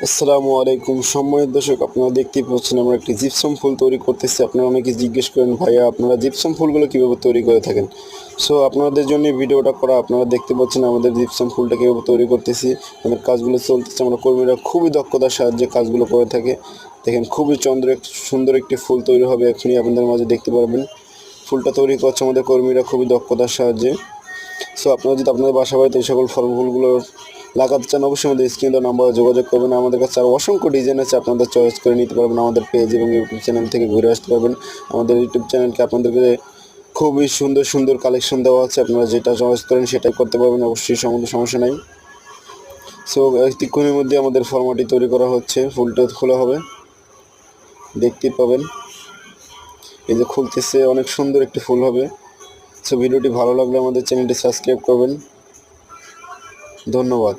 আসসালামু আলাইকুম সম্মানিত দর্শক, আপনারা দেখতেই পাচ্ছেন আমরা একটি জিপসাম ফুল তৈরি করতেছি। আপনারা অনেকে জিজ্ঞেস করেন, ভাইয়া আপনারা জিপসাম ফুলগুলো কীভাবে তৈরি করে থাকেন। সো আপনাদের জন্য ভিডিওটা করা। আপনারা দেখতে পাচ্ছেন আমাদের জিপসাম ফুলটা কীভাবে তৈরি করতেছি, আমাদের কাজগুলো চলতেছে। আমরা কর্মীরা খুবই দক্ষতার সাহায্যে কাজগুলো করে থাকে। দেখেন খুবই সুন্দর একটি ফুল তৈরি হবে, এখনই আপনাদের মাঝে দেখতে পারবেন। ফুলটা তৈরি করছে আমাদের কর্মীরা খুবই দক্ষতার সাহায্যে। সো আপনারা যদি আপনাদের বাসা বাড়িতে এই সকল ফলগুলো লাগাতে চান, অবশ্যই আমাদের স্ক্রিনে দেওয়া নাম্বারে যোগাযোগ করবেন। আমাদের কাছে আরও অসংখ্য ডিজাইন আছে, আপনাদের চয়েস করে নিতে পারবেন। আমাদের পেজ এবং ইউটিউব চ্যানেল থেকে ঘুরে আসতে পারবেন। আমাদের ইউটিউব চ্যানেলকে আপনাদেরকে খুবই সুন্দর সুন্দর কালেকশন দেওয়া আছে, আপনারা যেটা চয়েস করেন সেটাই করতে পারবেন, অবশ্যই সমস্যা নেই। সো কিছুক্ষণের মধ্যে আমাদের ফর্মাটি তৈরি করা হচ্ছে, ফুলটা খোলা হবে, দেখতেই পাবেন। এই যে খুলতেছে, অনেক সুন্দর একটি ফুল হবে। সো ভিডিওটি ভালো লাগলে আমাদের চ্যানেলটি সাবস্ক্রাইব করবেন। ধন্যবাদ।